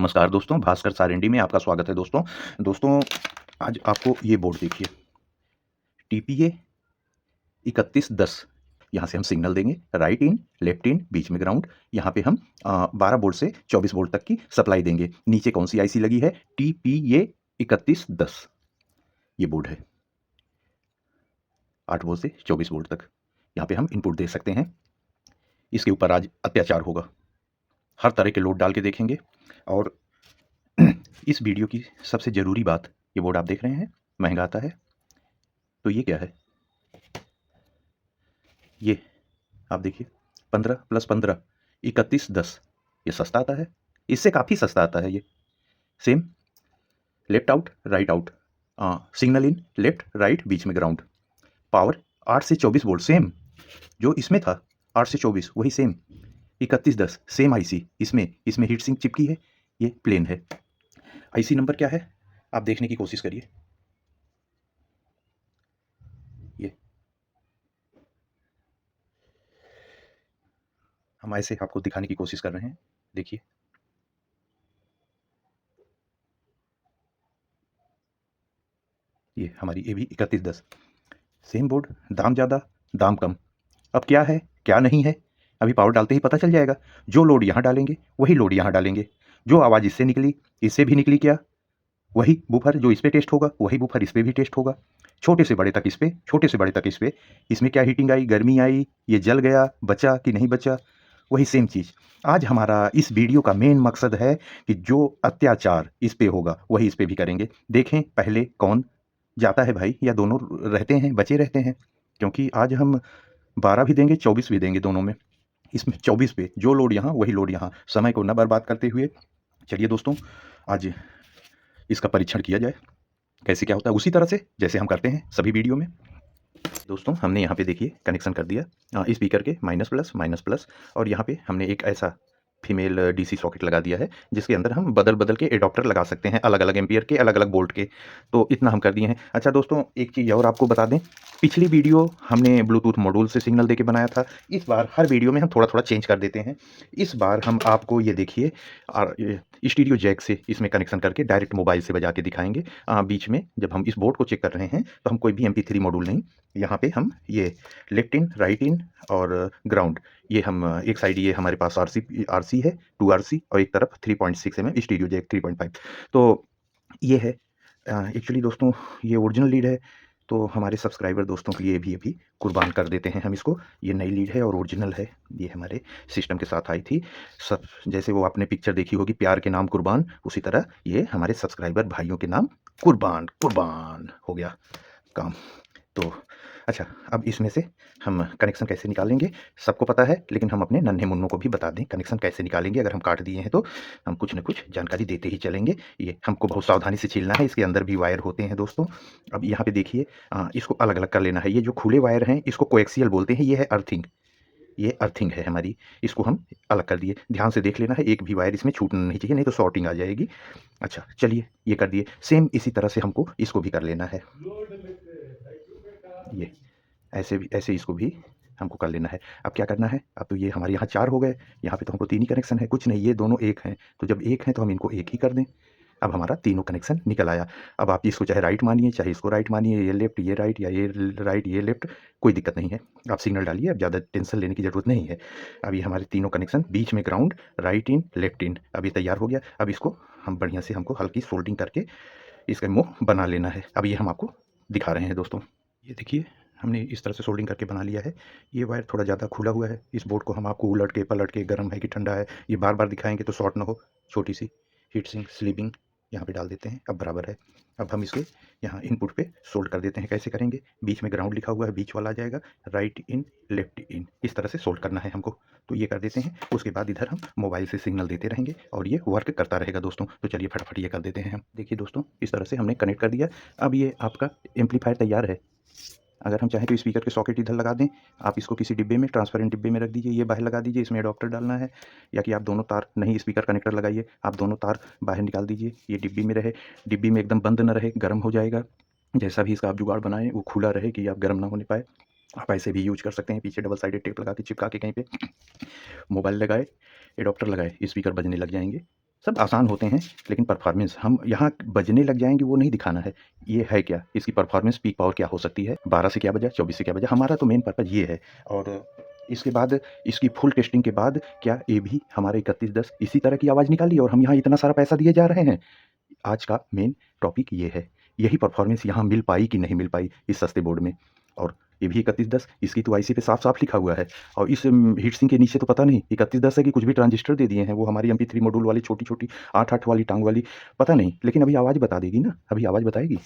नमस्कार दोस्तों, भास्कर सारेंडी में आपका स्वागत है दोस्तों। दोस्तों, आज आपको ये बोर्ड देखिए, टीपीए 3110। यहाँ से हम सिग्नल देंगे, राइट इन, लेफ्ट इन, बीच में ग्राउंड। यहाँ पे हम 12 वोल्ट से 24 वोल्ट तक की सप्लाई देंगे। नीचे कौन सी आईसी लगी है? टीपीए 3110। ये बोर्ड है, 8 वोल्ट से 24 वोल्ट तक। यहाँ पे हम इनपुट दे सकते हैं। इसके ऊपर आज अत्याचार होगा, हर तरह के लोड डाल के देखेंगे। और इस वीडियो की सबसे ज़रूरी बात, ये बोर्ड आप देख रहे हैं, महंगा आता है। तो ये क्या है? ये आप देखिए, 15 + 15 3110। ये सस्ता आता है, इससे काफ़ी सस्ता आता है ये। Same, left out, right out, signal in, left right, बीच में ग्राउंड। पावर 8 से 24 वोल्ट, सेम जो इसमें था, 8 से 24 वही सेम। 3110 सेम आईसी, इसमें हीट सिंक चिपकी है, ये प्लेन है। आईसी नंबर क्या है आप देखने की कोशिश करिए। ये हम ऐसे आपको दिखाने की कोशिश कर रहे हैं, देखिए। ये हमारी AB 3110, सेम बोर्ड, दाम ज़्यादा, दाम कम। अब क्या है क्या नहीं है, अभी पावर डालते ही पता चल जाएगा। जो लोड यहाँ डालेंगे वही लोड यहाँ डालेंगे। जो आवाज़ इससे निकली, इससे भी निकली, क्या वही बूफर जो इस पे टेस्ट होगा, वही बूफर इस पे भी टेस्ट होगा। छोटे से बड़े तक इस पे, छोटे से बड़े तक इस पे। इसमें क्या हीटिंग आई, गर्मी आई, ये जल गया, बचा कि नहीं बचा, वही सेम चीज़। आज हमारा इस वीडियो का मेन मकसद है कि जो अत्याचार इस पे होगा वही इस पे भी करेंगे। देखें पहले कौन जाता है भाई, या दोनों रहते हैं, बचे रहते हैं। क्योंकि आज हम 12 भी देंगे, 24 भी देंगे, दोनों में। इसमें 24 पे जो लोड यहाँ वही लोड यहाँ। समय को न बर्बाद करते हुए चलिए दोस्तों, आज इसका परीक्षण किया जाए, कैसे क्या होता है, उसी तरह से जैसे हम करते हैं सभी वीडियो में। दोस्तों, हमने यहाँ पे देखिए कनेक्शन कर दिया स्पीकर के माइनस प्लस। और यहाँ पे हमने एक ऐसा फीमेल डीसी सॉकेट लगा दिया है जिसके अंदर हम बदल बदल के एडाप्टर लगा सकते हैं, अलग अलग एम्पियर के, अलग अलग वोल्ट के। तो इतना हम कर दिए हैं। अच्छा दोस्तों, एक चीज़ और आपको बता दें, पिछली वीडियो हमने ब्लूटूथ मॉड्यूल से सिग्नल देके बनाया था। इस बार हर वीडियो में हम थोड़ा थोड़ा चेंज कर देते हैं। इस बार हम आपको ये देखिए स्टीरियो जैक से इसमें कनेक्शन करके डायरेक्ट मोबाइल से बजा के दिखाएंगे। बीच में जब हम इस बोर्ड को चेक कर रहे हैं तो हम कोई भी MP3 मॉड्यूल नहीं, यहाँ पे हम ये लेफ्ट इन, राइट इन और ग्राउंड, ये हम एक साइड ये हमारे पास RC है 2 RC, और एक तरफ 3.6 mm स्टीरियो जैक 3.5। तो ये है एक्चुअली दोस्तों, ये ओरिजिनल लीड है। तो हमारे सब्सक्राइबर दोस्तों के लिए भी अभी कुर्बान कर देते हैं हम इसको। ये नई लीड है और ओरिजिनल है, ये हमारे सिस्टम के साथ आई थी। सब जैसे वो आपने पिक्चर देखी होगी, प्यार के नाम कुर्बान, उसी तरह ये हमारे सब्सक्राइबर भाइयों के नाम कुर्बान। कुर्बान हो गया काम। तो अच्छा, अब इसमें से हम कनेक्शन कैसे निकालेंगे सबको पता है, लेकिन हम अपने नन्हे मुन्नों को भी बता दें कनेक्शन कैसे निकालेंगे। अगर हम काट दिए हैं तो हम कुछ न कुछ जानकारी देते ही चलेंगे। ये हमको बहुत सावधानी से छीलना है, इसके अंदर भी वायर होते हैं दोस्तों। अब यहाँ पे देखिए, इसको अलग अलग कर लेना है। ये जो खुले वायर हैं इसको कोएक्सियल बोलते हैं, ये है अर्थिंग, ये अर्थिंग है हमारी। इसको हम अलग कर दिए, ध्यान से देख लेना है, एक भी वायर इसमें छूटना नहीं चाहिए, नहीं तो शॉर्टिंग आ जाएगी। अच्छा चलिए, ये कर दिए। सेम इसी तरह से हमको इसको भी कर लेना है। ये ऐसे इसको भी हमको कर लेना है। अब क्या करना है, अब तो ये हमारे यहाँ 4 हो गए, यहाँ पे तो हमको 3 ही कनेक्शन है, कुछ नहीं, ये दोनों एक हैं। तो जब एक हैं तो हम इनको एक ही कर दें। अब हमारा तीनों कनेक्शन निकल आया। अब आप इसको चाहे राइट मानिए, चाहे इसको राइट मानिए, ये लेफ्ट ये राइट, या ये राइट ये लेफ्ट, कोई दिक्कत नहीं है। आप सिग्नल डालिए, अब ज़्यादा टेंशन लेने की ज़रूरत नहीं है। अब ये हमारे तीनों कनेक्शन, बीच में ground, right in, left in, अब ये तैयार हो गया। अब इसको हम बढ़िया से, हमको हल्की सोल्डिंग करके इसका मुँह बना लेना है। अब ये हम आपको दिखा रहे हैं दोस्तों। ये देखिए, हमने इस तरह से सोल्डिंग करके बना लिया है। ये वायर थोड़ा ज़्यादा खुला हुआ है, इस बोर्ड को हम आपको उलट के पलट के, गर्म है कि ठंडा है, ये बार बार दिखाएंगे तो शॉर्ट ना हो। छोटी सी हीट सिंक स्लीविंग यहाँ पे डाल देते हैं, अब बराबर है। अब हम इसके यहाँ इनपुट पे सोल्ड कर देते हैं। कैसे करेंगे, बीच में ग्राउंड लिखा हुआ है, बीच वाला आ जाएगा, राइट इन लेफ्ट इन, इस तरह से सोल्ड करना है हमको। तो ये कर देते हैं। उसके बाद इधर हम मोबाइल से सिग्नल देते रहेंगे और ये वर्क करता रहेगा दोस्तों। तो चलिए फटाफट ये कर देते हैं हम। देखिए दोस्तों, इस तरह से हमने कनेक्ट कर दिया। अब ये आपका एम्पलीफायर तैयार है। अगर हम चाहें तो स्पीकर के सॉकेट इधर लगा दें, आप इसको किसी डिब्बे में, ट्रांसपेरेंट डिब्बे में रख दीजिए, ये बाहर लगा दीजिए, इसमें एडाप्टर डालना है। या कि आप दोनों तार, नहीं स्पीकर कनेक्टर लगाइए, आप दोनों तार बाहर निकाल दीजिए, ये डिब्बी में रहे, डिब्बी में एकदम बंद न रहे, गर्म हो जाएगा। जैसा भी इसका आप जुगाड़ बनाएं वो खुला रहे कि आप गर्म ना होने पाए। आप ऐसे भी यूज कर सकते हैं, पीछे डबल साइडेड टेप लगा के चिपका के कहीं पे मोबाइल लगाए, एडाप्टर लगाए, स्पीकर बजने लग जाएंगे। सब आसान होते हैं, लेकिन परफॉर्मेंस हम यहाँ बजने लग जाएंगे वो नहीं दिखाना है। ये है क्या, इसकी परफॉर्मेंस पीक पावर क्या हो सकती है, 12 से क्या बजा, 24 से क्या बजा, हमारा तो मेन पर्पज़ ये है। और इसके बाद इसकी फुल टेस्टिंग के बाद क्या ये भी हमारे 3110 इसी तरह की आवाज़ निकाली और हम यहाँ इतना सारा पैसा दिए जा रहे हैं। आज का मेन टॉपिक ये है, यही परफॉर्मेंस यहाँ मिल पाई कि नहीं मिल पाई इस सस्ते बोर्ड में। और ये भी 3110, इसकी तो आईसी पे साफ साफ लिखा हुआ है, और इस हीट सिंक के नीचे तो पता नहीं 3110 है कि कुछ भी ट्रांजिस्टर दे दिए हैं, वो हमारी MP3 मॉड्यूल वाली छोटी छोटी 8-8 वाली टांग वाली, पता नहीं, लेकिन अभी आवाज़ बता देगी ना, अभी आवाज़ बताएगी।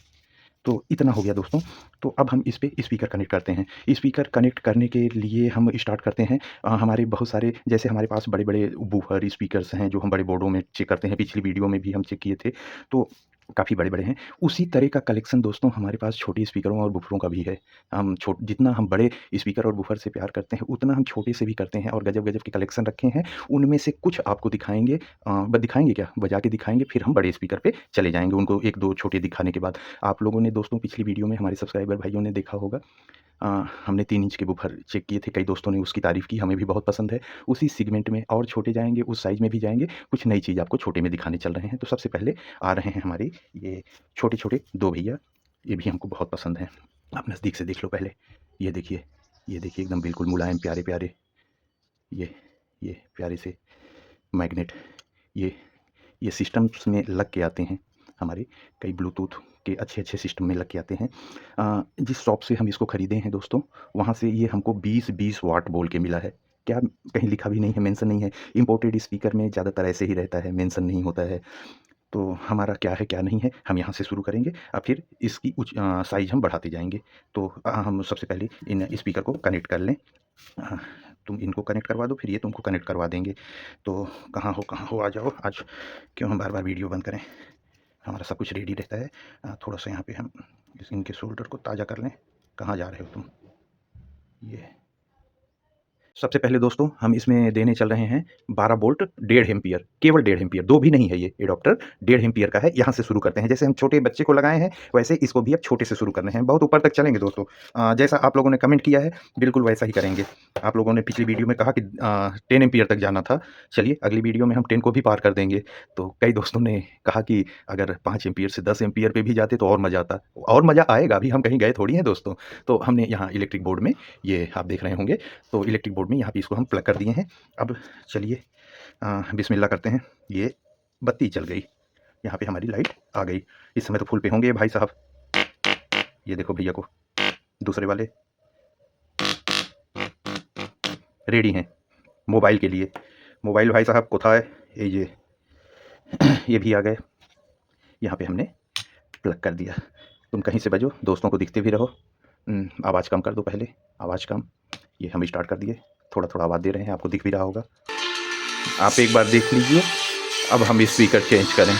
तो इतना हो गया दोस्तों। तो अब हम इस पे स्पीकर कनेक्ट करते हैं। स्पीकर कनेक्ट करने के लिए हम स्टार्ट करते हैं, हमारे बहुत सारे, जैसे हमारे पास बड़े बड़े वूफर स्पीकर्स हैं जो हम बड़े बोर्डों में चेक करते हैं, पिछली वीडियो में भी हम चेक किए थे, तो काफ़ी बड़े बड़े हैं। उसी तरह का कलेक्शन दोस्तों हमारे पास छोटे स्पीकरों और वूफरों का भी है। हम जितना हम बड़े स्पीकर और वूफर से प्यार करते हैं, उतना हम छोटे से भी करते हैं, और गजब गजब के कलेक्शन रखे हैं। उनमें से कुछ आपको दिखाएंगे, दिखाएंगे क्या, बजा के दिखाएंगे, फिर हम बड़े स्पीकर पे चले जाएंगे। उनको एक दो छोटे दिखाने के बाद आप लोगों ने दोस्तों पिछली वीडियो में हमारे सब्सक्राइबर भाइयों ने देखा होगा, हमने 3 इंच के वूफर चेक किए थे, कई दोस्तों ने उसकी तारीफ़ की, हमें भी बहुत पसंद है। उसी सेगमेंट में और छोटे जाएंगे, उस साइज़ में भी जाएंगे, कुछ नई चीज़ आपको छोटे में दिखाने चल रहे हैं। तो सबसे पहले आ रहे हैं हमारे ये छोटे छोटे 2 भैया, ये भी हमको बहुत पसंद हैं। आप नज़दीक से देख लो पहले, ये देखिए, ये देखिए, एकदम बिल्कुल मुलायम प्यारे प्यारे, ये प्यारे से मैग्नेट, ये सिस्टम्स में लग के आते हैं, हमारे कई ब्लूटूथ के अच्छे अच्छे सिस्टम में लग के आते हैं। जिस शॉप से हम इसको ख़रीदे हैं दोस्तों, वहाँ से ये हमको 20-20 वाट बोल के मिला है। क्या कहीं लिखा भी नहीं है, मेंशन नहीं है। इंपोर्टेड स्पीकर में ज़्यादातर ऐसे ही रहता है, मेंशन नहीं होता है। तो हमारा क्या है क्या नहीं है, हम यहाँ से शुरू करेंगे, अब फिर इसकी साइज़ हम बढ़ाते जाएंगे। तो हम सबसे पहले इन स्पीकर को कनेक्ट कर लें। तुम इनको कनेक्ट करवा दो, फिर ये तुमको कनेक्ट करवा देंगे। तो कहाँ हो, आ जाओ। आज क्यों हम बार बार वीडियो बंद करें, हमारा सब कुछ रेडी रहता है। थोड़ा सा यहाँ पे हम इनके शोल्डर को ताज़ा कर लें। कहाँ जा रहे हो तुम, ये सबसे पहले दोस्तों हम इसमें देने चल रहे हैं 12 वोल्ट 1.5 एम्पियर, केवल 1.5 एम्पियर, 2 भी नहीं है, ये एडॉप्टर 1.5 एम्पियर का है। यहाँ से शुरू करते हैं, जैसे हम छोटे बच्चे को लगाए हैं वैसे इसको भी अब छोटे से शुरू करने हैं, बहुत ऊपर तक चलेंगे दोस्तों। जैसा आप लोगों ने कमेंट किया है बिल्कुल वैसा ही करेंगे। आप लोगों ने पिछली वीडियो में कहा कि 10 एम्पियर तक जाना था, चलिए अगली वीडियो में हम 10 को भी पार कर देंगे। तो कई दोस्तों ने कहा कि अगर 5 एम्पियर से 10 एम्पियर पे भी जाते तो और मज़ा आता, और मज़ा आएगा, अभी हम कहीं गए थोड़ी हैं दोस्तों। तो हमने यहाँ इलेक्ट्रिक बोर्ड में, ये आप देख रहे होंगे, तो इलेक्ट्रिक बोर्ड में यहाँ पे इसको हम प्लग कर दिए हैं। अब चलिए बिस्मिल्लाह करते हैं। ये बत्ती चल गई, यहाँ पे हमारी लाइट आ गई। इस समय तो फुल पे होंगे भाई साहब। ये देखो भैया को, दूसरे वाले रेडी हैं मोबाइल के लिए। मोबाइल भाई साहब कोথায়, ये भी आ गए। यहाँ पे हमने प्लग कर दिया। तुम कहीं से बजो, दोस्तों को दिखते भी रहो। आवाज़ कम कर दो, पहले आवाज़ कम। ये हम स्टार्ट कर दिए, थोड़ा थोड़ा आवाज़ दे रहे हैं, आपको दिख भी रहा होगा, आप एक बार देख लीजिए। अब हम स्पीकर चेंज करें,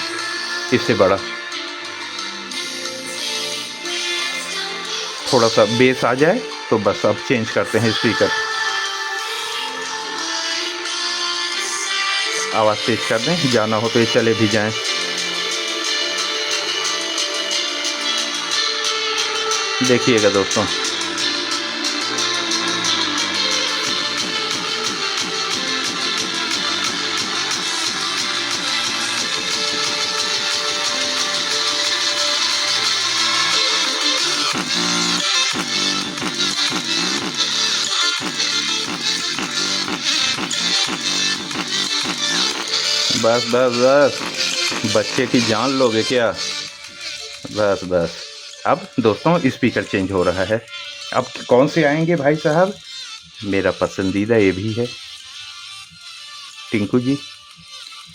इससे बड़ा थोड़ा सा बेस आ जाए तो बस अब चेंज करते हैं स्पीकर। आवाज़ तेज कर दें, जाना हो तो ये चले भी जाएं। देखिएगा दोस्तों, बस बस बस, बच्चे की जान लोगे क्या, बस बस। अब दोस्तों स्पीकर चेंज हो रहा है। अब कौन से आएंगे भाई साहब, मेरा पसंदीदा ये भी है, Tinku ji,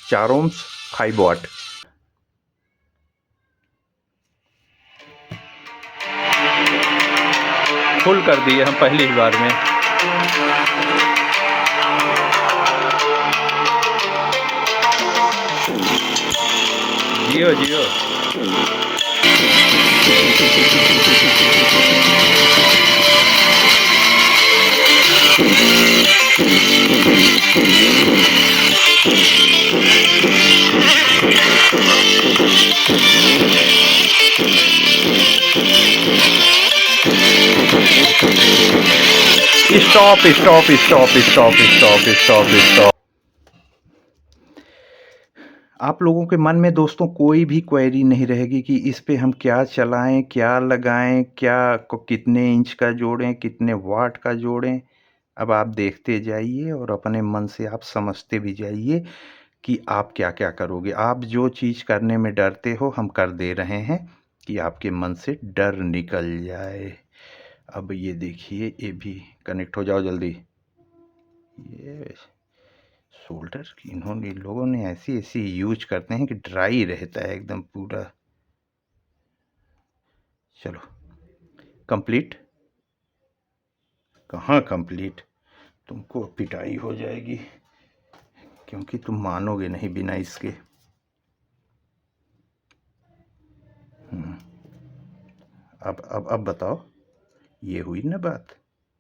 4 ohms 5 watt. Full कर दिए हम पहली ही बार में। जियो जियो, stop stop stop stop stop stop stop stop. आप लोगों के मन में दोस्तों कोई भी क्वेरी नहीं रहेगी कि इस पे हम क्या चलाएं, क्या लगाएं, क्या कितने इंच का जोड़ें, कितने वाट का जोड़ें। अब आप देखते जाइए और अपने मन से आप समझते भी जाइए कि आप क्या क्या करोगे। आप जो चीज़ करने में डरते हो हम कर दे रहे हैं कि आपके मन से डर निकल जाए। अब ये देखिए, ये भी कनेक्ट हो जाओ जल्दी। ये शोल्डर इन लोगों ने ऐसी ऐसी यूज करते हैं कि ड्राई रहता है एकदम पूरा। चलो कंप्लीट, कहाँ कंप्लीट, तुमको पिटाई हो जाएगी क्योंकि तुम मानोगे नहीं बिना इसके। अब बताओ, ये हुई ना बात।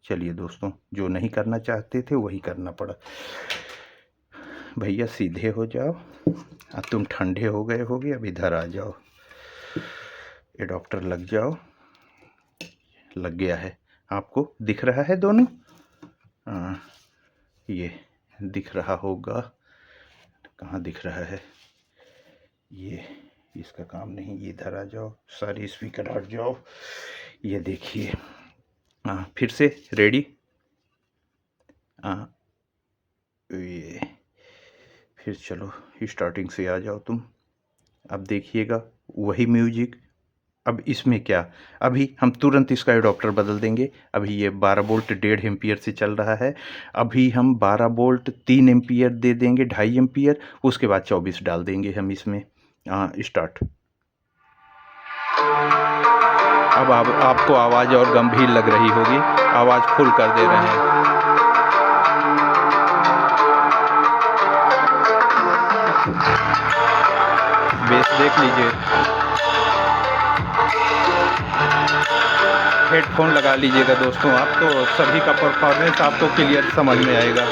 चलिए दोस्तों, जो नहीं करना चाहते थे वही करना पड़ा। भैया सीधे हो जाओ, अब तुम ठंडे हो गए होगे, अब इधर आ जाओ, ये डॉक्टर लग जाओ। लग गया है, आपको दिख रहा है दोनों? ये दिख रहा होगा, कहाँ दिख रहा है ये, इसका काम नहीं। ये इधर आ जाओ, सारी स्पीकर हट जाओ। ये देखिए, फिर से रेडी। ये फिर चलो स्टार्टिंग से आ जाओ तुम। अब देखिएगा वही म्यूजिक। अब इसमें क्या, अभी हम तुरंत इसका एडाप्टर बदल देंगे। अभी ये 12 वोल्ट 1.5 एम्पियर से चल रहा है, अभी हम 12 वोल्ट 3 एम्पियर दे देंगे, 2.5 एम्पियर। उसके बाद 24 डाल देंगे हम इसमें। स्टार्ट। अब आपको आवाज़ और गंभीर लग रही होगी, आवाज़ फुल कर दे रहे हैं। बेस देख लीजिए, हेडफोन लगा लीजिएगा दोस्तों, आप तो सभी का परफॉर्मेंस आपको क्लियर समझ में आएगा।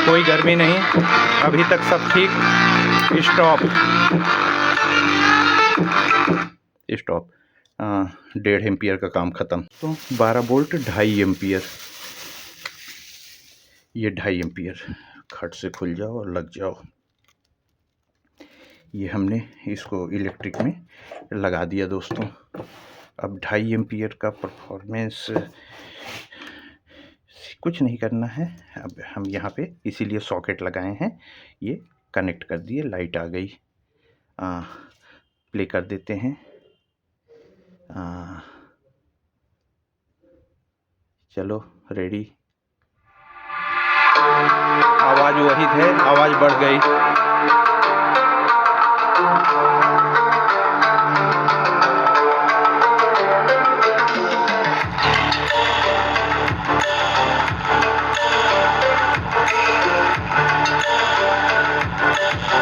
कोई गर्मी नहीं, अभी तक सब ठीक। स्टॉप। स्टॉप। 1.5 एम्पियर का काम ख़त्म। तो 12 वोल्ट 2.5 एम्पियर, ये 2.5 एम्पियर। खट से खुल जाओ और लग जाओ। ये हमने इसको इलेक्ट्रिक में लगा दिया दोस्तों। अब 2.5 एम्पियर का परफॉर्मेंस, कुछ नहीं करना है। अब हम यहाँ पे इसीलिए सॉकेट लगाए हैं, ये कनेक्ट कर दिए, लाइट आ गई। प्ले कर देते हैं। चलो रेडी। आवाज़ वही है, आवाज़ बढ़ गई।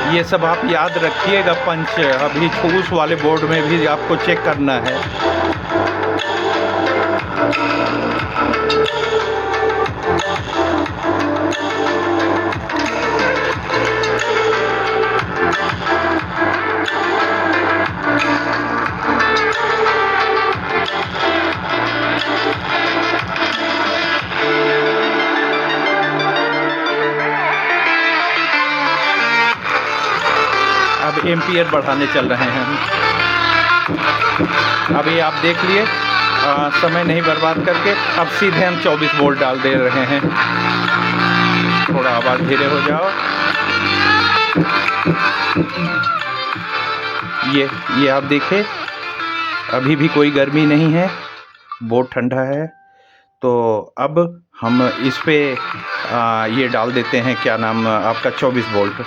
ये सब आप याद रखिएगा पंच, अभी उस वाले बोर्ड में भी आपको चेक करना है। अब एम्पियर बढ़ाने चल रहे हैं हम। अभी आप देख लिए, समय नहीं बर्बाद करके अब सीधे हम 24 वोल्ट डाल दे रहे हैं। थोड़ा आवाज़ धीरे हो जाओ। ये आप देखिए, अभी भी कोई गर्मी नहीं है, बहुत ठंडा है। तो अब हम इस पे ये डाल देते हैं, क्या नाम आपका, 24 volt.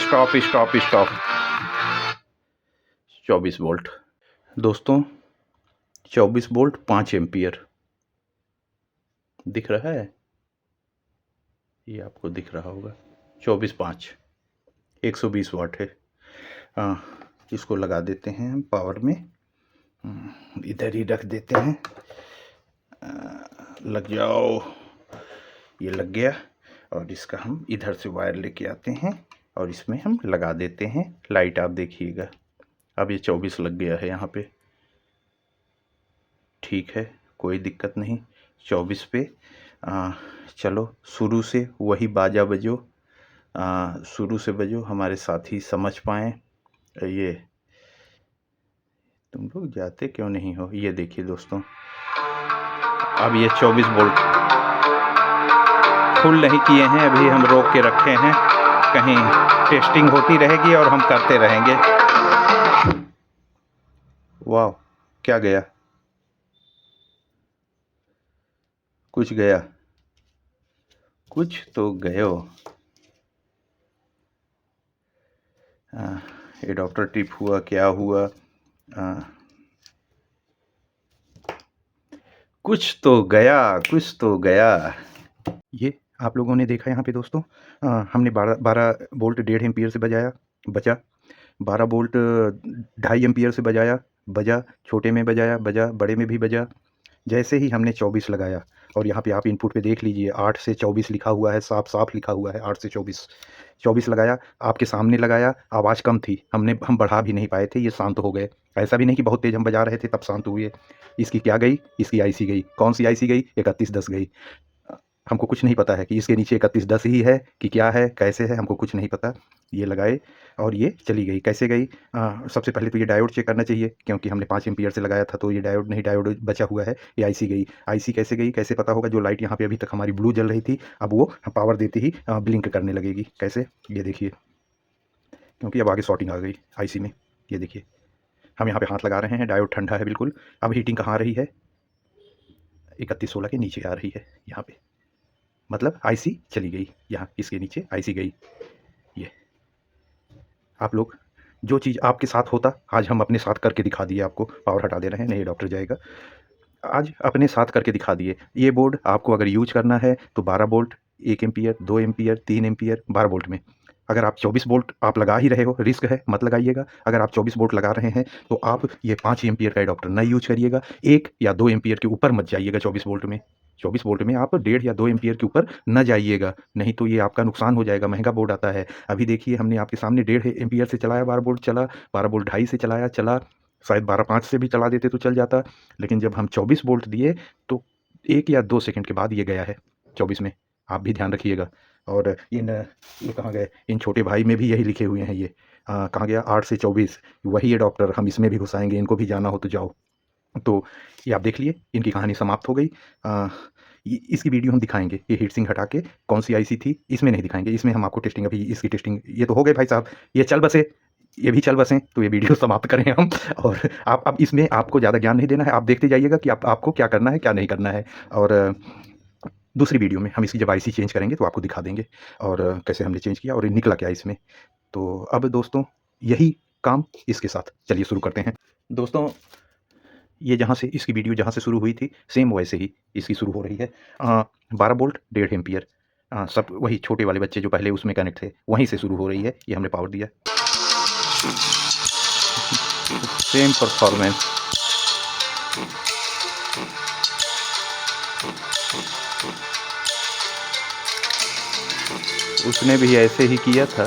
Stop stop stop. 24 volt दोस्तों, 24 वोल्ट 5 एम्पियर दिख रहा है। ये आपको दिख रहा होगा 24.5 120 वाट है। इसको लगा देते हैं हम पावर में, इधर ही रख देते हैं। लग जाओ, ये लग गया। और इसका हम इधर से वायर लेके आते हैं और इसमें हम लगा देते हैं। लाइट आप देखिएगा, अब ये 24 लग गया है यहाँ पे। ठीक है, कोई दिक्कत नहीं। 24 पे चलो शुरू से वही बाजा बजो, शुरू से बजो, हमारे साथी समझ पाएँ। ये तुम लोग जाते क्यों नहीं हो? ये देखिए दोस्तों, अब ये 24 वोल्ट फुल नहीं किए हैं, अभी हम रोक के रखे हैं, कहीं टेस्टिंग होती रहेगी और हम करते रहेंगे। वाह, क्या गया? कुछ गया, कुछ तो गयो। ये डॉक्टर टिप हुआ, क्या हुआ? कुछ तो गया, कुछ तो गया। ये आप लोगों ने देखा यहाँ पे दोस्तों, हमने 12 वोल्ट 1.5 एम्पियर से बजाया, बचा। 12 वोल्ट 2.5 एम्पियर से बजाया, बजा। छोटे में बजाया, बजा। बड़े में भी बजा। जैसे ही हमने 24 लगाया, और यहाँ पे आप इनपुट पे देख लीजिए 8 से 24 लिखा हुआ है, साफ साफ लिखा हुआ है 8 से 24। 24 लगाया, आपके सामने लगाया, आवाज़ कम थी, हम बढ़ा भी नहीं पाए थे, ये शांत हो गए। ऐसा भी नहीं कि बहुत तेज़ हम बजा रहे थे तब शांत हुए। इसकी क्या गई? इसकी आईसी गई। कौन सी आईसी गई? 3110 गई। हमको कुछ नहीं पता है कि इसके नीचे 3110 ही है कि क्या है, कैसे है, हमको कुछ नहीं पता। ये लगाए और ये चली गई। कैसे गई? सबसे पहले तो ये डायोड चेक करना चाहिए, क्योंकि हमने 5 एम्पियर से लगाया था, तो ये डायोड नहीं, डायोड बचा हुआ है। ये आईसी गई। आईसी कैसे गई, कैसे पता होगा? जो लाइट यहाँ पे अभी तक हमारी ब्लू जल रही थी, अब वो पावर देते ही ब्लिंक करने लगेगी। कैसे? ये देखिए, क्योंकि अब आगे शॉर्टिंग आ गई आईसी में। ये देखिए, हम यहाँ पे हाथ लगा रहे हैं, डायोड ठंडा है बिल्कुल। अब हीटिंग कहाँ आ रही है? 3116 के नीचे आ रही है यहाँ पे, मतलब आईसी चली गई। यहाँ इसके नीचे आईसी गई। ये आप लोग, जो चीज़ आपके साथ होता, आज हम अपने साथ करके दिखा दिए आपको। पावर हटा दे रहे हैं, नहीं डॉक्टर जाएगा। आज अपने साथ करके दिखा दिए। ये बोर्ड आपको अगर यूज करना है तो 12 volt 1 ampere 2 ampere 3 ampere 12 volt में। अगर आप 24 वोल्ट आप लगा ही रहे हो, रिस्क है, मत लगाइएगा। अगर आप 24 वोल्ट लगा रहे हैं तो आप ये 5 एम्पियर का एडाप्टर ना यूज करिएगा। 1 या 2 एम्पियर के ऊपर मत जाइएगा 24 वोल्ट में। 24 वोल्ट में आप 1.5 या 2 एम्पियर के ऊपर न जाइएगा, नहीं तो ये आपका नुकसान हो जाएगा। महंगा बोर्ड आता है। अभी देखिए, हमने आपके सामने 1.5 एम्पियर से चलाया, 12 वोल्ट चला, 12 वोल्ट 2.5 से चलाया, चला। शायद 12.5 से भी चला देते तो चल जाता, लेकिन जब हम 24 वोल्ट दिए तो 1 या 2 सेकंड के बाद ये गया है 24 में। आप भी ध्यान रखिएगा। और ये कहाँ गए? इन छोटे भाई में भी यही लिखे हुए हैं। ये कहाँ गया? 8 से 24 वही एडाप्टर हम इसमें भी घुसाएंगे, इनको भी जाना हो तो जाओ। तो ये आप देख लिए, इनकी कहानी समाप्त हो गई। इसकी वीडियो हम दिखाएंगे, ये हीट सिंक हटा के कौन सी आईसी थी, इसमें नहीं दिखाएंगे। इसमें हम आपको टेस्टिंग, अभी इसकी टेस्टिंग, ये तो हो गए भाई साहब, ये चल बसे, ये भी चल बसें, तो ये वीडियो समाप्त करें हम। और आप, अब इसमें आपको ज़्यादा ज्ञान नहीं देना है, आप देखते जाइएगा कि आपको क्या करना है, क्या नहीं करना है। और दूसरी वीडियो में हम इसकी जब आईसी चेंज करेंगे तो आपको दिखा देंगे, और कैसे हमने चेंज किया और निकला क्या इसमें। तो अब दोस्तों, यही काम इसके साथ, चलिए शुरू करते हैं। दोस्तों, ये जहाँ से इसकी वीडियो जहाँ से शुरू हुई थी, सेम वैसे ही इसकी शुरू हो रही है। 12 वोल्ट 1.5 एम्पियर, सब वही छोटे वाले बच्चे जो पहले उसमें कनेक्ट थे, वहीं से शुरू हो रही है। ये हमने पावर दिया, सेम परफॉर्मेंस। उसने भी ऐसे ही किया था।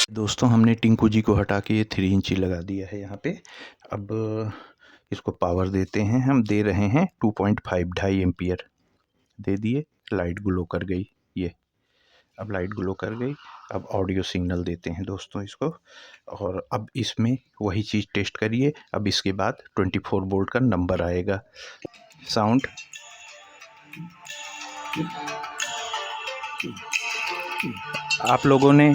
दोस्तों, हमने टिंकू जी को हटा के 3 इंची लगा दिया है यहाँ पे। अब इसको पावर देते हैं, हम दे रहे हैं 2.5 2.5 एम्पियर दे दिए, लाइट ग्लो कर गई। ये अब लाइट ग्लो कर गई। अब ऑडियो सिग्नल देते हैं दोस्तों इसको, और अब इसमें वही चीज़ टेस्ट करिए। अब इसके बाद 24 वोल्ट का नंबर आएगा। साउंड आप लोगों ने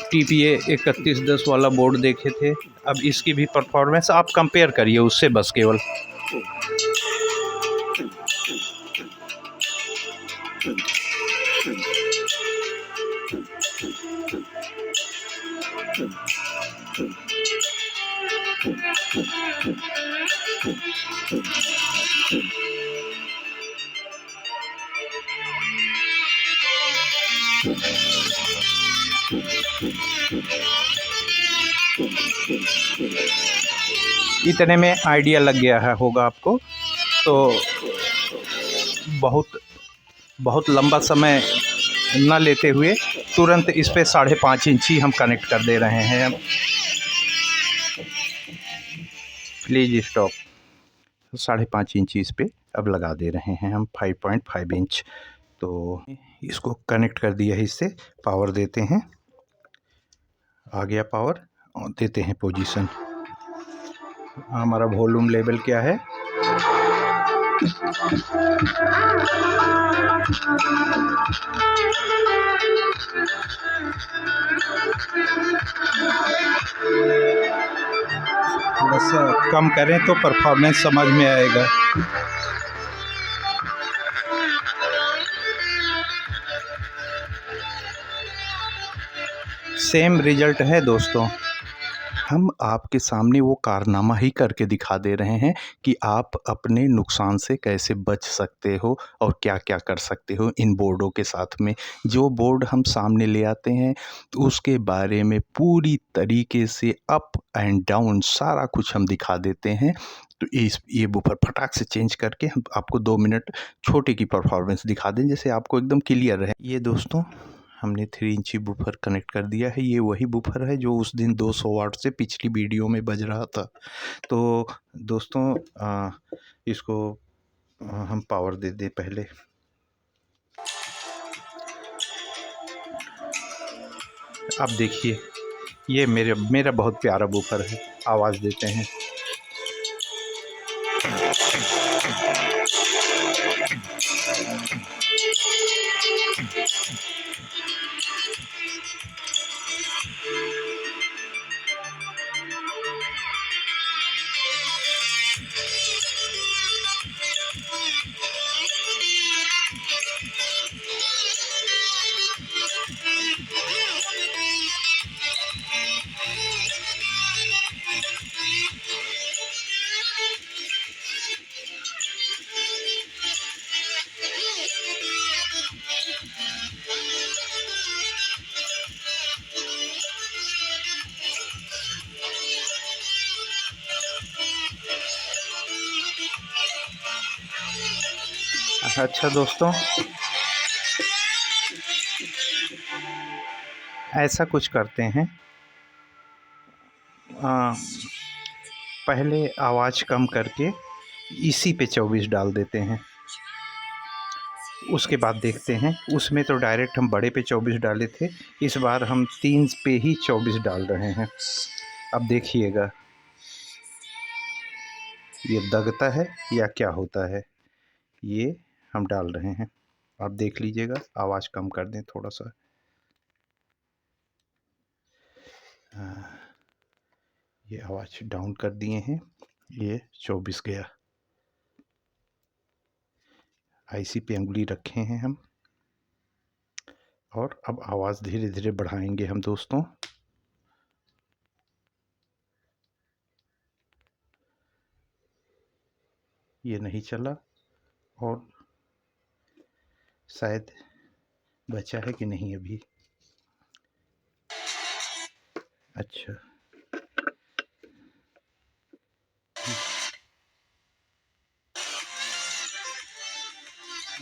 TPA 3110 वाला बोर्ड देखे थे, अब इसकी भी परफॉर्मेंस आप कंपेयर करिए उससे बस केवल। इतने में आइडिया लग गया है होगा आपको। तो बहुत लंबा समय न लेते हुए तुरंत इस पे 5.5 इंची हम कनेक्ट कर दे रहे हैं। Please stop. 5.5 इंची इस पे अब लगा दे रहे हैं हम, 5.5 इंच। तो इसको कनेक्ट कर दिया है, इससे पावर देते हैं। आ गया पावर, और देते हैं पोजीशन। हमारा वॉल्यूम लेवल क्या है? थोड़ा सा कम करें तो परफॉर्मेंस समझ में आएगा। सेम रिजल्ट है दोस्तों। हम आपके सामने वो कारनामा ही करके दिखा दे रहे हैं कि आप अपने नुकसान से कैसे बच सकते हो और क्या क्या कर सकते हो इन बोर्डों के साथ में। जो बोर्ड हम सामने ले आते हैं तो उसके बारे में पूरी तरीके से अप एंड डाउन सारा कुछ हम दिखा देते हैं। तो ये बूफर फटाक से चेंज करके हम आपको 2 मिनट छोटे की परफॉर्मेंस दिखा दें, जैसे आपको एकदम क्लियर रहे। ये दोस्तों हमने 3 इंची बूफर कनेक्ट कर दिया है। ये वही बूफर है जो उस दिन 200 वाट से पिछली वीडियो में बज रहा था। तो दोस्तों इसको हम पावर दे दें पहले। अब देखिए, ये मेरा बहुत प्यारा बूफर है। आवाज़ देते हैं। अच्छा दोस्तों, ऐसा कुछ करते हैं। पहले आवाज़ कम करके इसी पे 24 डाल देते हैं। उसके बाद देखते हैं, उसमें तो डायरेक्ट हम बड़े पे 24 डाले थे, इस बार हम 3 पे ही 24 डाल रहे हैं। अब देखिएगा ये दगता है या क्या होता है। ये हम डाल रहे हैं, आप देख लीजिएगा। आवाज़ कम कर दें थोड़ा सा। ये आवाज़ डाउन कर दिए हैं, ये 24 गया। आईसी पे उंगली रखे हैं हम, और अब आवाज़ धीरे धीरे बढ़ाएंगे हम दोस्तों। ये नहीं चला, और शायद बचा है कि नहीं अभी। अच्छा,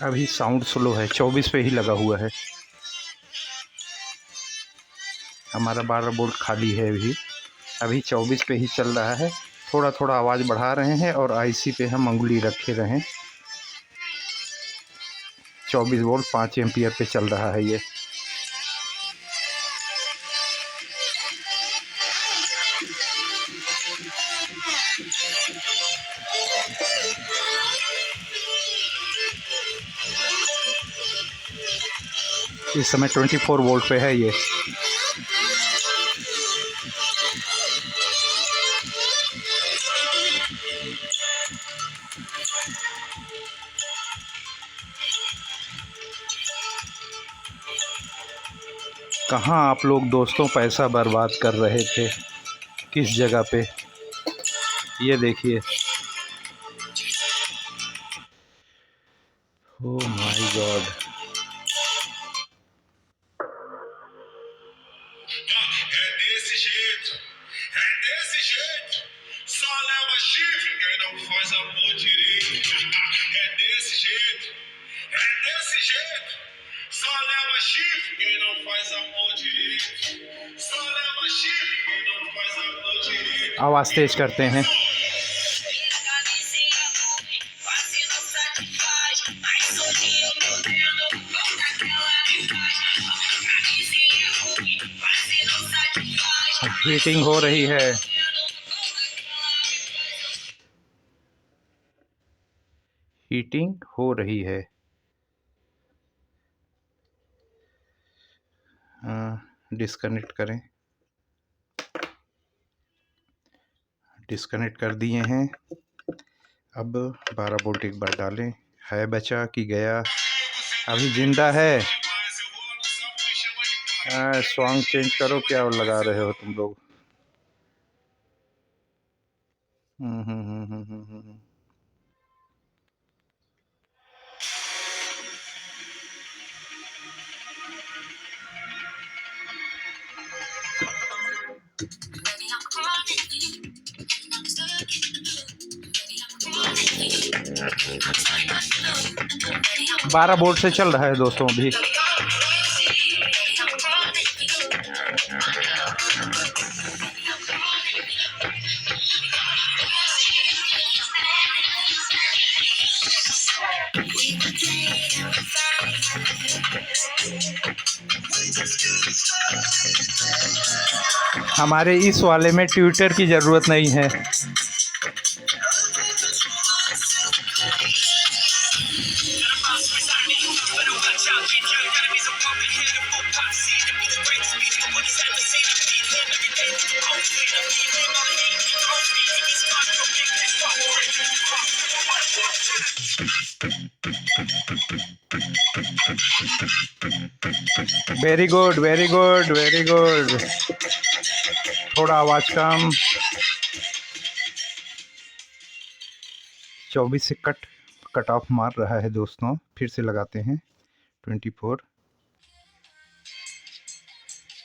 अभी साउंड स्लो है, 24 पे ही लगा हुआ है। हमारा 12 वोल्ट खाली है अभी 24 पे ही चल रहा है। थोड़ा थोड़ा आवाज़ बढ़ा रहे हैं और आईसी पे हम उंगली रखे रहें। 24 वोल्ट 5 एम्पियर पे चल रहा है ये। इस समय 24 वोल्ट पे है ये। कहाँ आप लोग दोस्तों पैसा बर्बाद कर रहे थे, किस जगह पे? ये देखिए, ओह माय गॉड। आवाज़ तेज करते हैं। हीटिंग हो रही है। हीटिंग हो रही है। डिस्कनेक्ट करें। डिस्कनेक्ट कर दिए हैं। अब 12 वोल्ट एक बार डालें। है बचा कि गया? अभी जिंदा है। सॉन्ग चेंज करो, क्या लगा रहे हो तुम लोग? बारह वोल्ट से चल रहा है दोस्तों अभी। हमारे इस वाले में ट्विटर की ज़रूरत नहीं है। Very good, very good, very good. थोड़ा आवाज़ कम। 24 से कट ऑफ मार रहा है दोस्तों। फिर से लगाते हैं 24।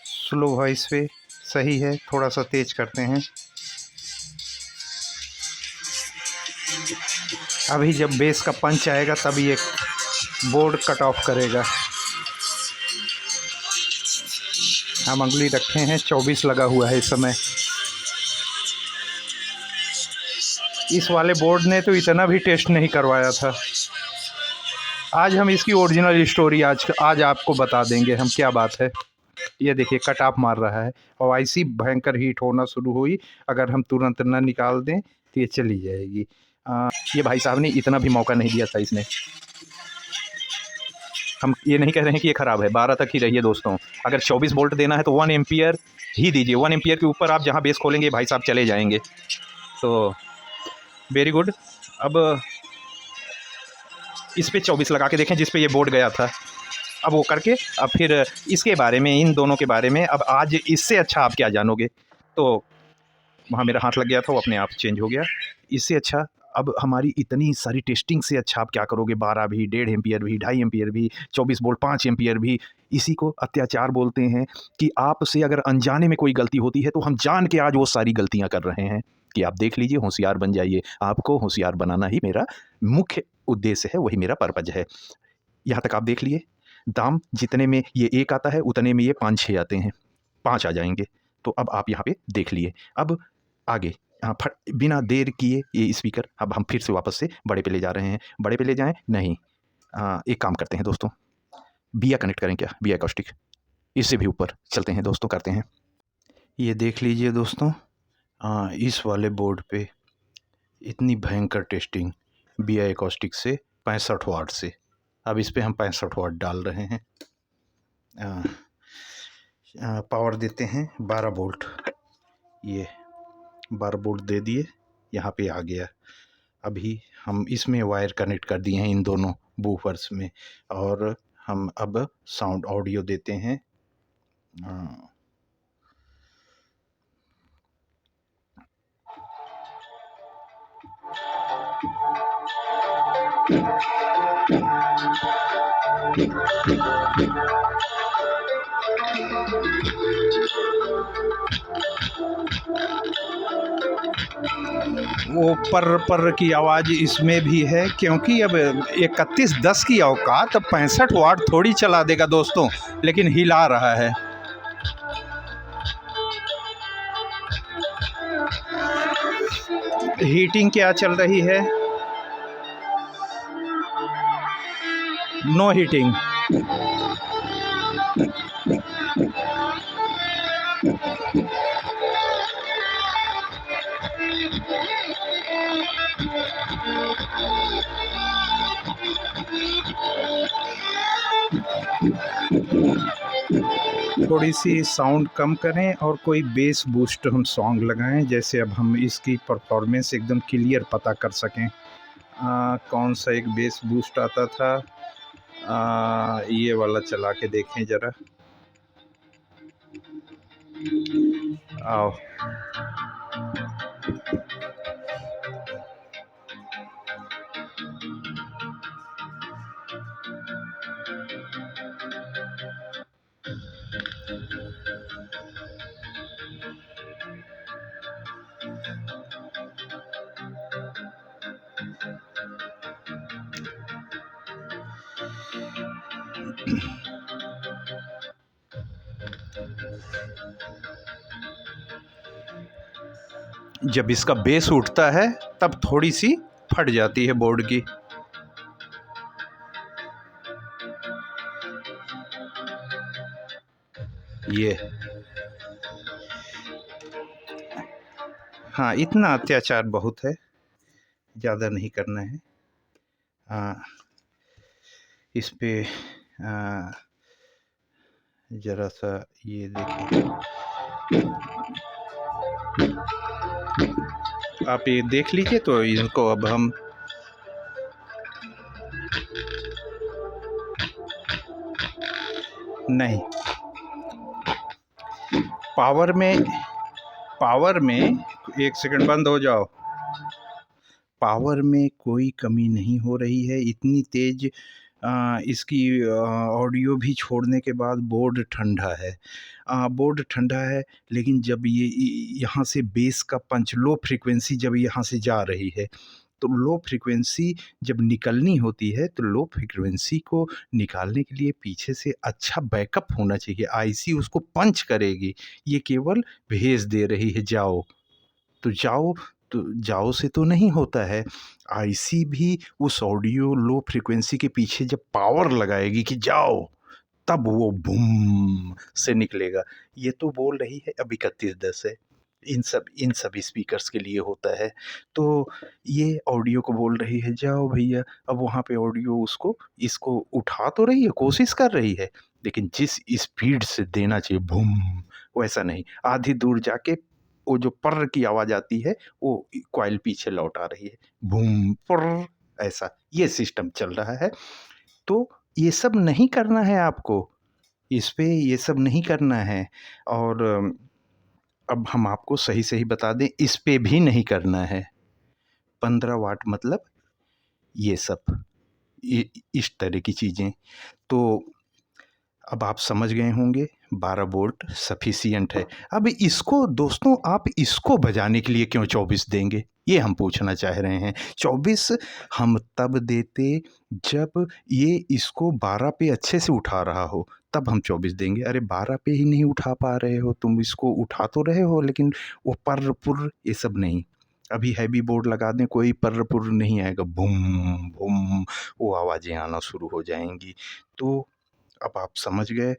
स्लो वॉइस पे सही है, थोड़ा सा तेज करते हैं। अभी जब बेस का पंच आएगा तब ये बोर्ड कट ऑफ करेगा। हम अंगुली रखे हैं, 24 लगा हुआ है इस समय। इस वाले बोर्ड ने तो इतना भी टेस्ट नहीं करवाया था। आज हम इसकी ओरिजिनल स्टोरी आज आपको बता देंगे हम, क्या बात है। ये देखिए कट ऑफ मार रहा है और ऐसी भयंकर हीट होना शुरू हुई। अगर हम तुरंत ना निकाल दें तो ये चली जाएगी। ये भाई साहब ने इतना भी मौका नहीं दिया था इसने। हम ये नहीं कह रहे हैं कि ये ख़राब है, 12 तक ही रहिए दोस्तों। अगर 24 वोल्ट देना है तो 1 एम्पियर ही दीजिए। 1 एम्पियर के ऊपर आप जहाँ बेस खोलेंगे भाई साहब चले जाएंगे। तो वेरी गुड। अब इस पे 24 लगा के देखें जिस पे ये बोर्ड गया था। अब वो करके अब फिर इसके बारे में, इन दोनों के बारे में अब आज इससे अच्छा आप क्या जानोगे। तो वहाँ मेरा हाथ लग गया था, वो अपने आप चेंज हो गया। इससे अच्छा अब हमारी इतनी सारी टेस्टिंग से अच्छा आप क्या करोगे। 12 भी, 1.5 एम्पियर भी, 2.5 एम्पियर भी, 24 वोल्ट 5 एम्पियर भी। इसी को अत्याचार बोलते हैं कि आपसे अगर अनजाने में कोई गलती होती है तो हम जान के आज वो सारी गलतियाँ कर रहे हैं कि आप देख लीजिए, होशियार बन जाइए। आपको होशियार बनाना ही मेरा मुख्य उद्देश्य है, वही मेरा पर्पज है। यहाँ तक आप देख लिए। दाम जितने में ये 1 आता है उतने में ये 5-6 आते हैं, 5 आ जाएंगे। तो अब आप यहाँ पे देख लिए। अब आगे बिना देर किए ये स्पीकर अब हम फिर से वापस से बड़े पे ले जा रहे हैं। बड़े पे ले जाएं नहीं, एक काम करते हैं दोस्तों, बिया कनेक्ट करें क्या, बिया एकॉस्टिक, इससे भी ऊपर चलते हैं दोस्तों, करते हैं। ये देख लीजिए दोस्तों, इस वाले बोर्ड पे इतनी भयंकर टेस्टिंग बिया एकॉस्टिक से 65 वाट से। अब इस पे हम 65 वाट डाल रहे हैं। पावर देते हैं 12 वोल्ट, ये 12 वोल्ट दे दिए, यहाँ पे आ गया। अभी हम इसमें वायर कनेक्ट कर दिए हैं इन दोनों बूफर्स में, और हम अब साउंड ऑडियो देते हैं। वो पर की आवाज़ इसमें भी है, क्योंकि अब 3110 की औकात, अब 65 वाट थोड़ी चला देगा दोस्तों, लेकिन हिला रहा है। हीटिंग क्या चल रही है? No heating. थोड़ी सी साउंड कम करें और कोई बेस बूस्ट हम सॉन्ग लगाएं, जैसे अब हम इसकी परफॉर्मेंस एकदम क्लियर पता कर सकें। कौन सा एक बेस बूस्ट आता था, ये वाला चला के देखें ज़रा। आओ, जब इसका बेस उठता है तब थोड़ी सी फट जाती है बोर्ड की। ये हाँ, इतना अत्याचार बहुत है, ज़्यादा नहीं करना है। इस पे ज़रा सा ये देखिए, आप ये देख लीजिए। तो इनको अब हम नहीं, पावर में एक सेकंड बंद हो जाओ। पावर में कोई कमी नहीं हो रही है, इतनी तेज़ इसकी ऑडियो भी छोड़ने के बाद बोर्ड ठंडा है। बोर्ड ठंडा है, लेकिन जब ये यहाँ से बेस का पंच, लो फ्रीक्वेंसी जब यहाँ से जा रही है, तो लो फ्रीक्वेंसी जब निकलनी होती है, तो लो फ्रीक्वेंसी को निकालने के लिए पीछे से अच्छा बैकअप होना चाहिए। आईसी उसको पंच करेगी, ये केवल भेज दे रही है जाओ। तो जाओ से तो नहीं होता है। आईसी भी उस ऑडियो लो फ्रीक्वेंसी के पीछे जब पावर लगाएगी कि जाओ, तब वो बूम से निकलेगा। ये तो बोल रही है अब 3110 है, इन सब स्पीकर्स के लिए होता है। तो ये ऑडियो को बोल रही है जाओ भैया। अब वहाँ पे ऑडियो इसको उठा तो रही है, कोशिश कर रही है, लेकिन जिस स्पीड से देना चाहिए बूम, वैसा नहीं। आधी दूर जाके वो जो पर्र की आवाज़ आती है, वो कॉइल पीछे लौट आ रही है, बूम पर्र, ऐसा ये सिस्टम चल रहा है। तो ये सब नहीं करना है आपको, इस पे ये सब नहीं करना है। और अब हम आपको सही बता दें, इस पे भी नहीं करना है। 15 वाट मतलब ये सब, इस तरह की चीज़ें। तो अब आप समझ गए होंगे 12 वोल्ट सफिशिएंट है। अब इसको दोस्तों, आप इसको बजाने के लिए क्यों 24 देंगे, ये हम पूछना चाह रहे हैं। 24 हम तब देते जब ये इसको 12 पे अच्छे से उठा रहा हो, तब हम 24 देंगे। अरे 12 पे ही नहीं उठा पा रहे हो तुम, इसको उठा तो रहे हो, लेकिन वो पर्र पुर्र ये सब नहीं। अभी हैवी बोर्ड लगा दें, कोई पर्र पुर्र नहीं आएगा, बूम बूम वो आवाज़ें आना शुरू हो जाएंगी। तो अब आप समझ गए।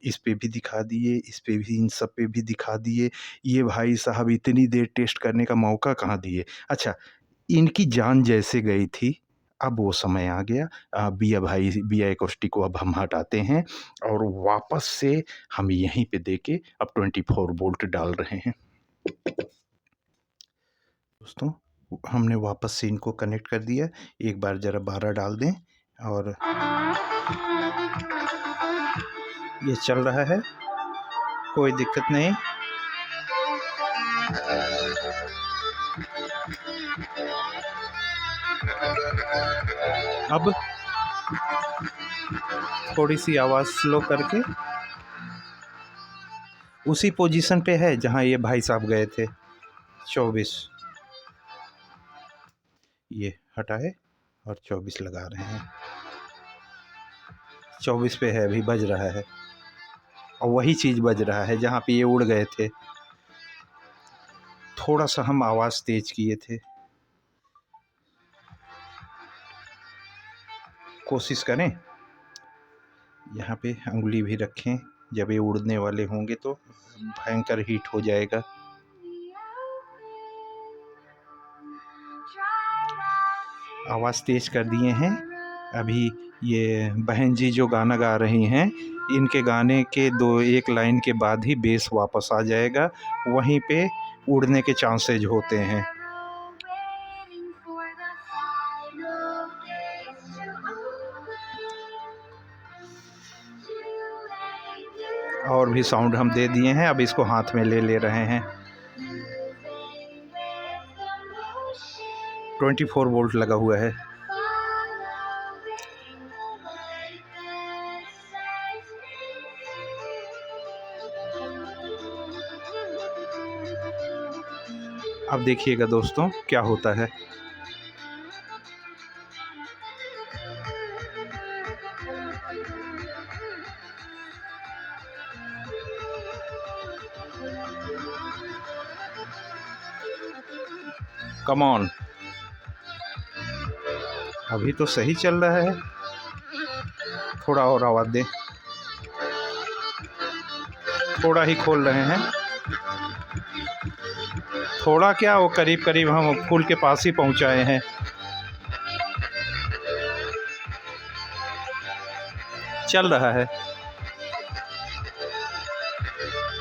इस पे भी दिखा दिए, इस पे भी, इन सब पे भी दिखा दिए। ये भाई साहब इतनी देर टेस्ट करने का मौका कहाँ दिए। अच्छा, इनकी जान जैसे गई थी, अब वो समय आ गया। बिया एकॉस्टिक को अब हम हटाते हैं और वापस से हम यहीं पे देके अब 24 वोल्ट डाल रहे हैं। दोस्तों, हमने वापस से इनको कनेक्ट कर दिया। एक बार ज़रा 12 डाल दें और ये चल रहा है, कोई दिक्कत नहीं। अब थोड़ी सी आवाज़ स्लो करके उसी पोजीशन पे है जहां ये भाई साहब गए थे। 24 ये हटाए और 24 लगा रहे हैं। 24 पे है, अभी बज रहा है और वही चीज़ बज रहा है जहाँ पे ये उड़ गए थे। थोड़ा सा हम आवाज़ तेज किए थे, कोशिश करें यहाँ पे अंगुली भी रखें। जब ये उड़ने वाले होंगे तो भयंकर हीट हो जाएगा। आवाज़ तेज कर दिए हैं। अभी ये बहन जी जो गाना गा रही हैं, इनके गाने के 1 लाइन के बाद ही बेस वापस आ जाएगा, वहीं पे उड़ने के चांसेज होते हैं। और भी साउंड हम दे दिए हैं, अब इसको हाथ में ले रहे हैं। 24 वोल्ट लगा हुआ है। अब देखिएगा दोस्तों क्या होता है। कम ऑन, अभी तो सही चल रहा है। थोड़ा और आवाज़ दें, थोड़ा ही खोल रहे हैं। थोड़ा क्या, वो करीब करीब हम फूल के पास ही पहुंचाए हैं। चल रहा है,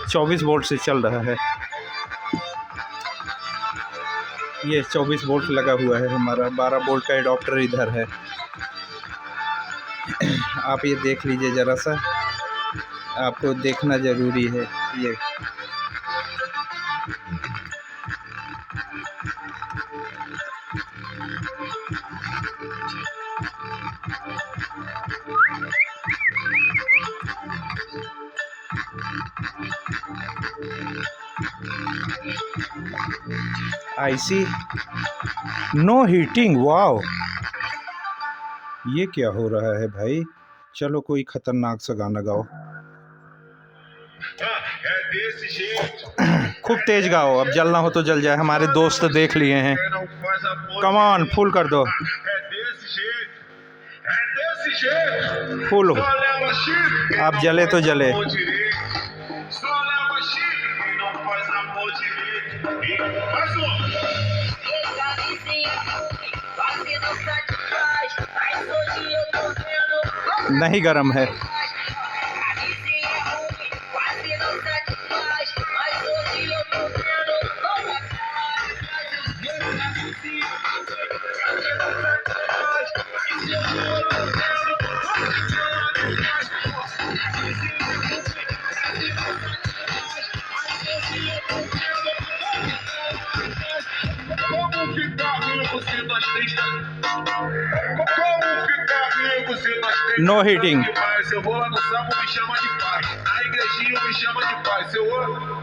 24 वोल्ट से चल रहा है। ये 24 वोल्ट लगा हुआ है हमारा, 12 वोल्ट का एडाप्टर इधर है। आप ये देख लीजिए ज़रा सा, आपको देखना ज़रूरी है। ये आईसी नो हीटिंग, वाओ, ये क्या हो रहा है भाई। चलो कोई खतरनाक सा गाना गाओ, खूब तेज गाओ। अब जलना हो तो जल जाए, हमारे दोस्त देख लिए हैं। कम ऑन, फुल कर दो, फुल हो। आप जले तो जले। नहीं गरम है। No heating. Eu vou lá no samba, me chama de pai. Na igrejinha me chama de pai. Seu outro?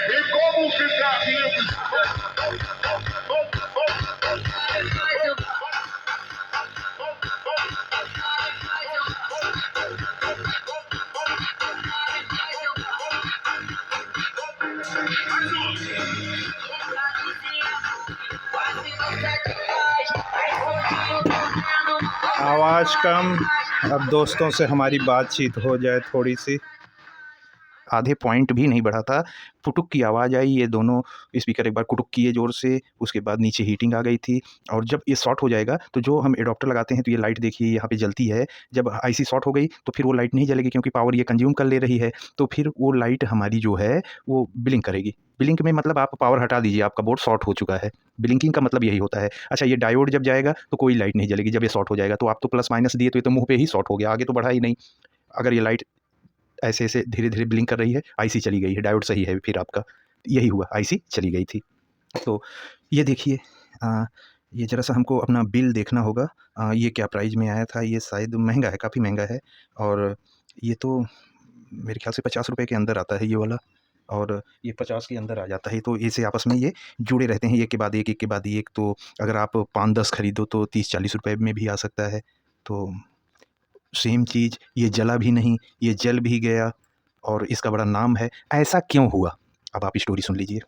E como ficar vivo? आवाज़ कम, अब दोस्तों से हमारी बातचीत हो जाए थोड़ी सी। आधे पॉइंट भी नहीं बढ़ा था, फुटुक की आवाज़ आई, ये दोनों स्पीकर एक बार कुटुक किए ज़ोर से, उसके बाद नीचे हीटिंग आ गई थी। और जब ये शॉर्ट हो जाएगा तो जो हम एडाप्टर लगाते हैं तो ये लाइट देखिए यहाँ पे जलती है, जब आईसी शॉर्ट हो गई तो फिर वो लाइट नहीं जलेगी क्योंकि पावर ये कंज्यूम कर ले रही है, तो फिर वो लाइट हमारी जो है वो ब्लिंक करेगी। ब्लिंक में मतलब आप पावर हटा दीजिए, आपका बोर्ड शॉर्ट हो चुका है। ब्लिंकिंग का मतलब यही होता है। अच्छा, ये डायोड जब जाएगा तो कोई लाइट नहीं जलेगी, जब ये शॉर्ट हो जाएगा तो आप तो प्लस माइनस दिए तो ये तो मुँह पे ही शॉर्ट हो गया, आगे तो बढ़ा ही नहीं। अगर ये लाइट ऐसे ऐसे धीरे धीरे ब्लिंक कर रही है, आईसी चली गई है, डायोड सही है, फिर आपका यही हुआ, आईसी चली गई थी। तो ये देखिए, ये ज़रा सा हमको अपना बिल देखना होगा। ये क्या प्राइस में आया था, ये शायद महंगा है, काफ़ी महंगा है। और ये तो मेरे ख्याल से 50 रुपये के अंदर आता है ये वाला, और ये 50 के अंदर आ जाता है। तो ऐसे आपस में ये जुड़े रहते हैं, एक के बाद एक, एक के बाद एक। तो अगर आप 5-10 खरीदो तो 30-40 रुपये में भी आ सकता है। तो सेम चीज़, ये जला भी नहीं, ये जल भी गया, और इसका बड़ा नाम है। ऐसा क्यों हुआ? अब आप स्टोरी सुन लीजिए।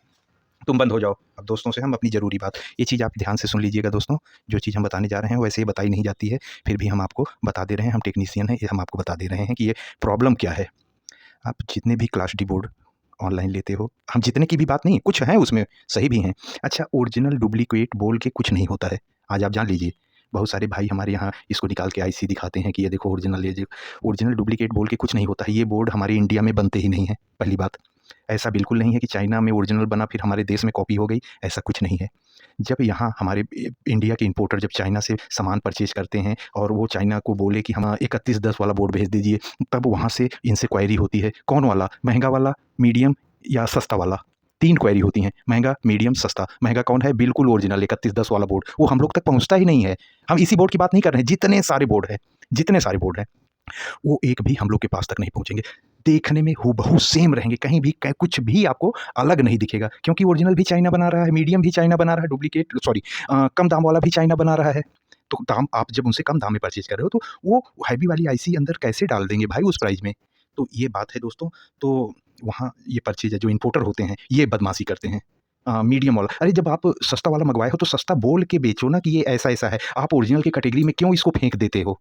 तुम बंद हो जाओ। अब दोस्तों से हम अपनी ज़रूरी बात, ये चीज़ आप ध्यान से सुन लीजिएगा दोस्तों। जो चीज़ हम बताने जा रहे हैं वैसे ही बताई नहीं जाती है, फिर भी हम आपको बता दे रहे हैं, हम टेक्नीशियन हैं, ये हम आपको बता दे रहे हैं कि ये प्रॉब्लम क्या है। आप जितने भी क्लास डी बोर्ड ऑनलाइन लेते हो, हम जितने की भी बात नहीं, कुछ हैं उसमें सही भी हैं। अच्छा, ओरिजिनल डुप्लीकेट बोल के कुछ नहीं होता है, आज आप जान लीजिए। बहुत सारे भाई हमारे यहाँ इसको निकाल के आईसी दिखाते हैं कि ये देखो ओरिजिनल, ये ओरिजिनल डुप्लीकेट बोल के कुछ नहीं होता है। ये बोर्ड हमारे इंडिया में बनते ही नहीं है, पहली बात। ऐसा बिल्कुल नहीं है कि चाइना में ओरिजिनल बना फिर हमारे देश में कॉपी हो गई, ऐसा कुछ नहीं है। जब यहाँ हमारे इंडिया के इंपोर्टर जब चाइना से सामान परचेज करते हैं और वो चाइना को बोले कि हम 3110 वाला बोर्ड भेज दीजिए, तब वहाँ से इनसे क्वेरी होती है, कौन वाला, महंगा वाला, मीडियम या सस्ता वाला। 3 क्वेरी होती हैं, महंगा, मीडियम, सस्ता। महंगा कौन है? बिल्कुल ओरिजिनल 3110 वाला बोर्ड, वो हम लोग तक पहुँचता ही नहीं है। हम इसी बोर्ड की बात नहीं कर रहे हैं, जितने सारे बोर्ड हैं, जितने सारे बोर्ड हैं, वो एक भी हम लोग के पास तक नहीं पहुँचेंगे। देखने में हूबहू सेम रहेंगे, कहीं भी कुछ भी आपको अलग नहीं दिखेगा, क्योंकि ओरिजिनल भी चाइना बना रहा है, मीडियम भी चाइना बना रहा है, डुप्लीकेट सॉरी कम दाम वाला भी चाइना बना रहा है। तो दाम, आप जब उनसे कम दाम में परचेज कर रहे हो तो वो हैवी वाली आईसी अंदर कैसे डाल देंगे भाई उस प्राइस में? तो ये बात है दोस्तों। तो वहाँ ये परचेज है, जो इंपोर्टर होते हैं ये बदमाशी करते हैं। मीडियम वाला, अरे जब आप सस्ता वाला मंगवाए हो तो सस्ता बोल के बेचो ना कि ये ऐसा ऐसा है। आप ओरिजिनल की कैटेगरी में क्यों इसको फेंक देते हो?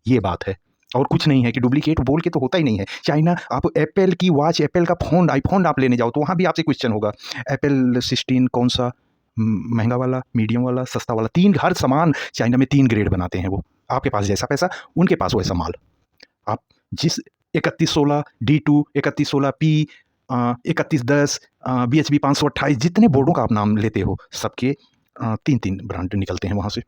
ये बात है, और कुछ नहीं है। कि डुप्लीकेट बोल के तो होता ही नहीं है। चाइना, आप एप्पल की वॉच, एप्पल का फ़ोन, आईफ़ोन आप लेने जाओ तो वहाँ भी आपसे क्वेश्चन होगा, एप्पल 16 कौन सा, महंगा वाला, मीडियम वाला, सस्ता वाला। 3 हर सामान चाइना में 3 ग्रेड बनाते हैं वो। आपके पास जैसा पैसा, उनके पास वैसा माल। आप जिस 3116 D2, 3116 P, 3110, BHB 528, जितने बोर्डों का आप नाम लेते हो, सबके 3-3 ब्रांड निकलते हैं वहाँ से।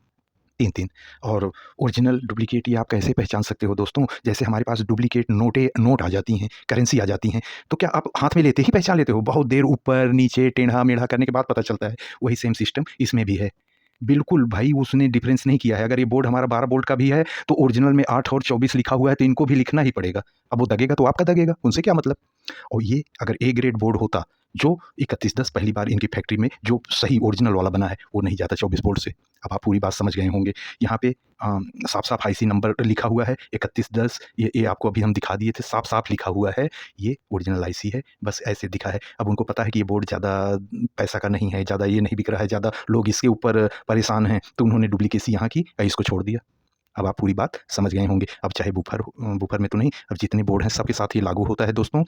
3-3। और ओरिजिनल डुप्लीकेट ये आप कैसे पहचान सकते हो दोस्तों? जैसे हमारे पास डुप्लीकेट नोट आ जाती हैं, करेंसी आ जाती हैं, तो क्या आप हाथ में लेते ही पहचान लेते हो? बहुत देर ऊपर नीचे टेढ़ा-मेढ़ा करने के बाद पता चलता है। वही सेम सिस्टम इसमें भी है। बिल्कुल भाई, उसने डिफरेंस नहीं किया है। अगर ये बोर्ड हमारा 12 वोल्ट का भी है तो ओरिजिनल में 8 और 24 लिखा हुआ है, तो इनको भी लिखना ही पड़ेगा। अब वो दगेगा तो आपका दगेगा, उनसे क्या मतलब? और ये अगर ए ग्रेड बोर्ड होता, जो 3110 पहली बार इनकी फैक्ट्री में जो सही ओरिजिनल वाला बना है, वो नहीं जाता 24 वोल्ट से। अब आप पूरी बात समझ गए होंगे। यहाँ पे साफ-साफ आईसी नंबर लिखा हुआ है 3110, ये आपको अभी हम दिखा दिए थे, साफ-साफ लिखा हुआ है, ये ओरिजिनल आईसी है, बस ऐसे दिखा है। अब उनको पता है कि ये बोर्ड ज़्यादा पैसा का नहीं है, ज़्यादा ये नहीं बिक रहा है, ज़्यादा लोग इसके ऊपर परेशान हैं, तो उन्होंने डुप्लीकेसी यहाँ की, इसको छोड़ दिया। अब आप पूरी बात समझ गए होंगे। अब चाहे बूफर में तो नहीं, अब जितने बोर्ड हैं सबके साथ ये लागू होता है दोस्तों।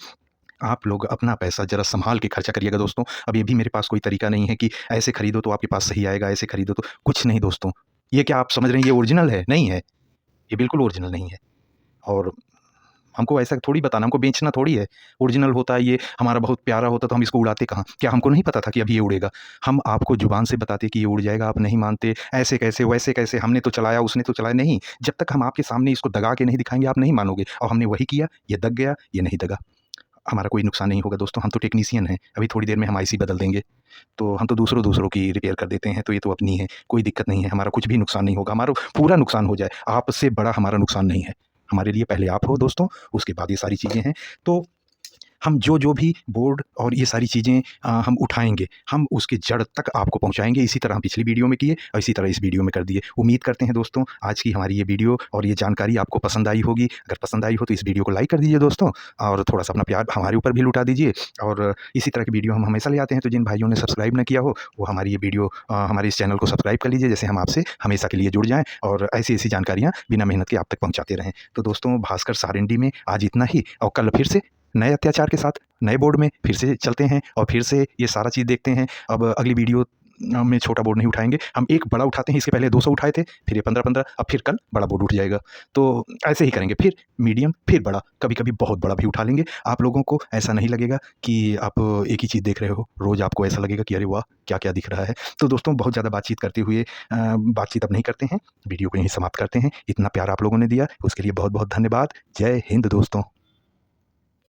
आप लोग अपना पैसा ज़रा सँभाल के खर्चा करिएगा दोस्तों। अब ये भी मेरे पास कोई तरीका नहीं है कि ऐसे खरीदो तो आपके पास सही आएगा, ऐसे खरीदो तो कुछ नहीं दोस्तों। ये क्या आप समझ रहे हैं ये ओरिजिनल है? नहीं है। ये बिल्कुल ओरिजिनल नहीं है। और हमको ऐसा थोड़ी बताना, हमको बेचना थोड़ी है। ओरिजिनल होता है, ये हमारा बहुत प्यारा होता तो हम इसको उड़ाते कहाँ? क्या हमको नहीं पता था कि अब ये उड़ेगा? हम आपको ज़ुबान से बताते कि ये उड़ जाएगा, आप नहीं मानते। ऐसे कैसे, वैसे कैसे, हमने तो चलाया, उसने तो चलाया। नहीं, जब तक हम आपके सामने इसको दगा के नहीं दिखाएँगे आप नहीं मानोगे। और हमने वही किया, ये दग गया, ये नहीं दगा। हमारा कोई नुकसान नहीं होगा दोस्तों, हम तो टेक्नीशियन हैं। अभी थोड़ी देर में हम आईसी बदल देंगे, तो हम तो दूसरों की रिपेयर कर देते हैं, तो ये तो अपनी है, कोई दिक्कत नहीं है, हमारा कुछ भी नुकसान नहीं होगा। हमारा पूरा नुकसान हो जाए, आपसे बड़ा हमारा नुकसान नहीं है। हमारे लिए पहले आप हो दोस्तों, उसके बाद ये सारी चीज़ें हैं। तो हम जो जो भी बोर्ड और ये सारी चीज़ें हम उठाएंगे, हम उसके जड़ तक आपको पहुंचाएंगे। इसी तरह हम पिछली वीडियो में किए और इसी तरह इस वीडियो में कर दिए। उम्मीद करते हैं दोस्तों आज की हमारी ये वीडियो और ये जानकारी आपको पसंद आई होगी। अगर पसंद आई हो तो इस वीडियो को लाइक कर दीजिए दोस्तों, और थोड़ा सा अपना प्यार हमारे ऊपर भी लुटा दीजिए। और इसी तरह की वीडियो हम हमेशा ले आते हैं, तो जिन भाइयों ने सब्सक्राइब न किया हो वो हमारी ये वीडियो हमारे इस चैनल को सब्सक्राइब कर लीजिए, जैसे हम आपसे हमेशा के लिए जुड़ जाएँ और ऐसी ऐसी जानकारियाँ बिना मेहनत के आप तक पहुँचाते रहें। तो दोस्तों भास्कर सारंडी में आज इतना ही, और कल फिर से नए अत्याचार के साथ नए बोर्ड में फिर से चलते हैं और फिर से ये सारा चीज़ देखते हैं। अब अगली वीडियो में छोटा बोर्ड नहीं उठाएंगे, हम एक बड़ा उठाते हैं। इसके पहले 200 उठाए थे, फिर ये 15-15, अब फिर कल बड़ा बोर्ड उठ जाएगा। तो ऐसे ही करेंगे, फिर मीडियम, फिर बड़ा, कभी कभी बहुत बड़ा भी उठा लेंगे। आप लोगों को ऐसा नहीं लगेगा कि आप एक ही चीज़ देख रहे हो, रोज़ आपको ऐसा लगेगा कि अरे वाह क्या क्या दिख रहा है। तो दोस्तों बहुत ज़्यादा बातचीत करते हुए बातचीत अब नहीं करते हैं, वीडियो को यहीं समाप्त करते हैं। इतना प्यार आप लोगों ने दिया उसके लिए बहुत बहुत धन्यवाद। जय हिंद दोस्तों।